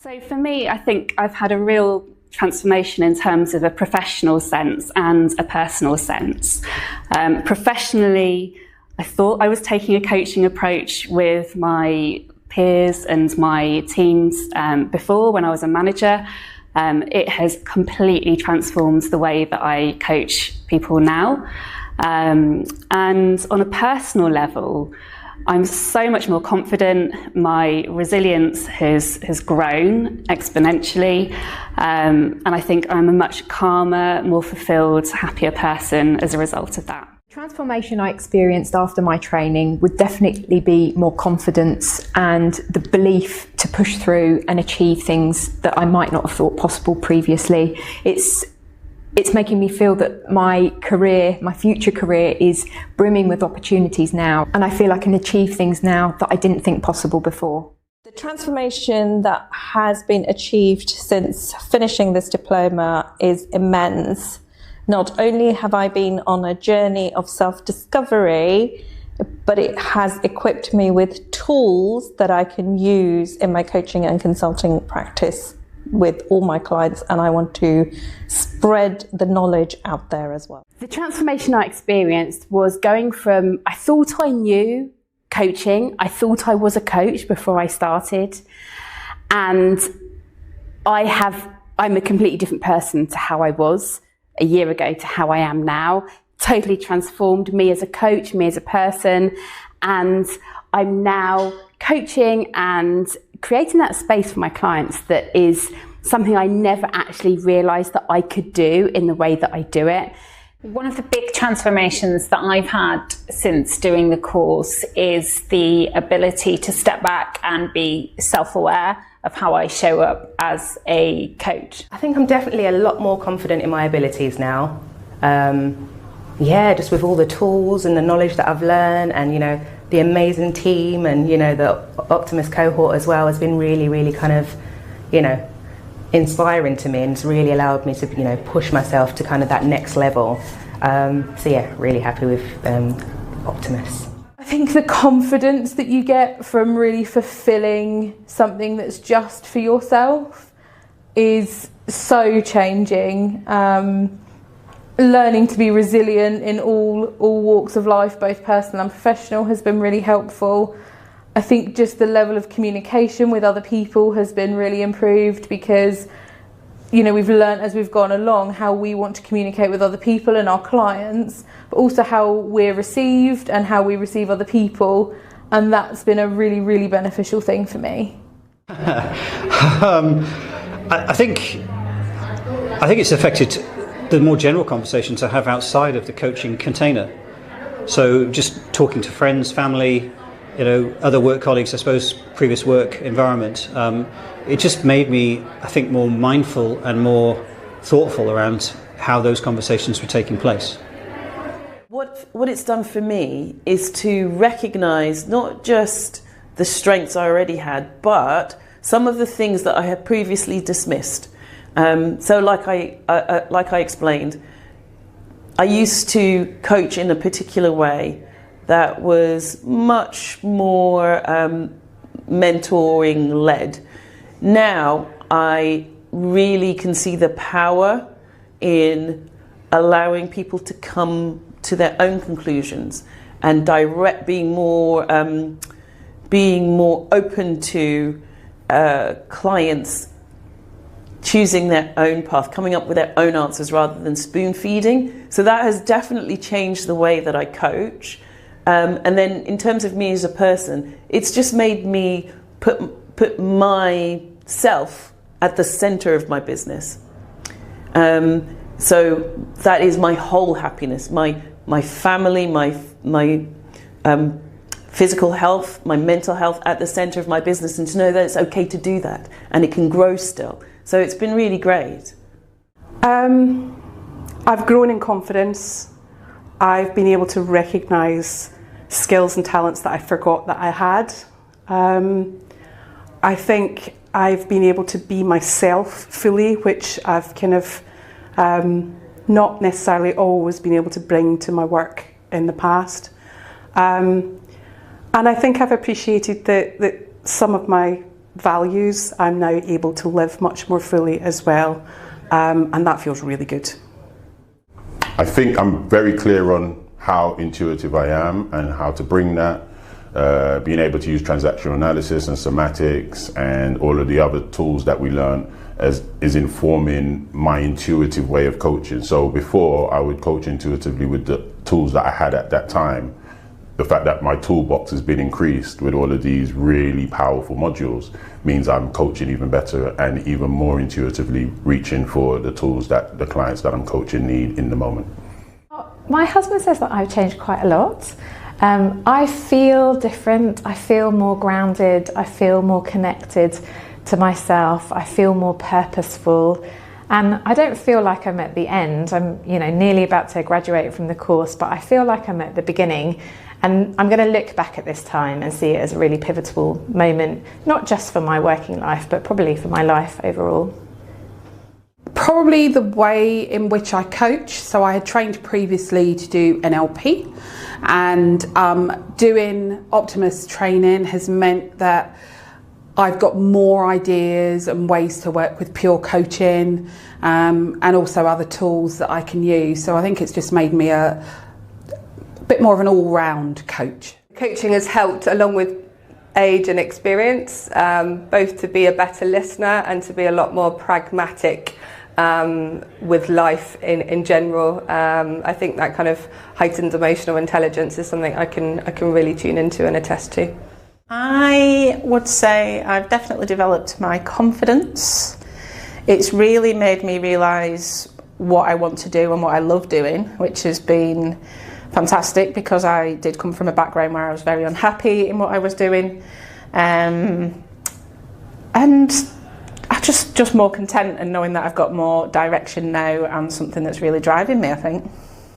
So for me, I think I've had a real transformation in terms of a professional sense and a personal sense. Professionally, I thought I was taking a coaching approach with my peers and my teams before when I was a manager. It has completely transformed the way that I coach people now. And on a personal level, I'm so much more confident. My resilience has grown exponentially, and I think I'm a much calmer, more fulfilled, happier person as a result of that. The transformation I experienced after my training would definitely be more confidence and the belief to push through and achieve things that I might not have thought possible previously. It's making me feel that my career, my future career, is brimming with opportunities now, and I feel I can achieve things now that I didn't think possible before. The transformation that has been achieved since finishing this diploma is immense. Not only have I been on a journey of self-discovery, but it has equipped me with tools that I can use in my coaching and consulting practice with all my clients, and I want to spread the knowledge out there as well. The transformation I experienced was going from, I thought I knew coaching, I thought I was a coach before I started, and I'm a completely different person to how I was a year ago to how I am now. Totally transformed me as a coach, me as a person, and I'm now coaching and creating that space for my clients that is something I never actually realised that I could do in the way that I do it. One of the big transformations that I've had since doing the course is the ability to step back and be self-aware of how I show up as a coach. I think I'm definitely a lot more confident in my abilities now. Just with all the tools and the knowledge that I've learned, and the amazing team, and the Optimus cohort as well has been really, really kind of inspiring to me, and it's really allowed me to push myself to kind of that next level. Really happy with Optimus. I think the confidence that you get from really fulfilling something that's just for yourself is so changing. Learning to be resilient in all walks of life, both personal and professional, has been really helpful. I think just the level of communication with other people has been really improved, because we've learned as we've gone along how we want to communicate with other people and our clients, but also how we're received and how we receive other people, and that's been a really, really beneficial thing for me. I think it's affected the more general conversations I have outside of the coaching container. So just talking to friends, family, other work colleagues, I suppose, previous work environment, it just made me, I think, more mindful and more thoughtful around how those conversations were taking place. What it's done for me is to recognise not just the strengths I already had, but some of the things that I had previously dismissed. So like I explained, I used to coach in a particular way that was much more mentoring led. Now I really can see the power in allowing people to come to their own conclusions and being more open to clients choosing their own path, coming up with their own answers rather than spoon feeding. So that has definitely changed the way that I coach. And then in terms of me as a person, it's just made me put myself at the center of my business. So that is my whole happiness, my family, my physical health, my mental health at the center of my business, and to know that it's okay to do that and it can grow still. So it's been really great. I've grown in confidence. I've been able to recognise skills and talents that I forgot that I had. I think I've been able to be myself fully, which I've kind of not necessarily always been able to bring to my work in the past. And I think I've appreciated that some of my values, I'm now able to live much more fully as well, and that feels really good. I think I'm very clear on how intuitive I am and how to bring that. Being able to use transactional analysis and somatics and all of the other tools that we learn is informing my intuitive way of coaching. So before, I would coach intuitively with the tools that I had at that time. The fact that my toolbox has been increased with all of these really powerful modules means I'm coaching even better and even more intuitively reaching for the tools that the clients that I'm coaching need in the moment. My husband says that I've changed quite a lot. I feel different, I feel more grounded, I feel more connected to myself, I feel more purposeful, and I don't feel like I'm at the end. I'm nearly about to graduate from the course, but I feel like I'm at the beginning, and I'm going to look back at this time and see it as a really pivotal moment, not just for my working life, but probably for my life overall. Probably the way in which I coach. So I had trained previously to do NLP, and doing Optimus training has meant that I've got more ideas and ways to work with pure coaching, and also other tools that I can use. So I think it's just made me a bit more of an all-round coach. Coaching has helped, along with age and experience, both to be a better listener and to be a lot more pragmatic with life in general. I think that kind of heightened emotional intelligence is something I can really tune into and attest to. I would say I've definitely developed my confidence. It's really made me realise what I want to do and what I love doing, which has been fantastic because I did come from a background where I was very unhappy in what I was doing, and I just more content and knowing that I've got more direction now and something that's really driving me, I think.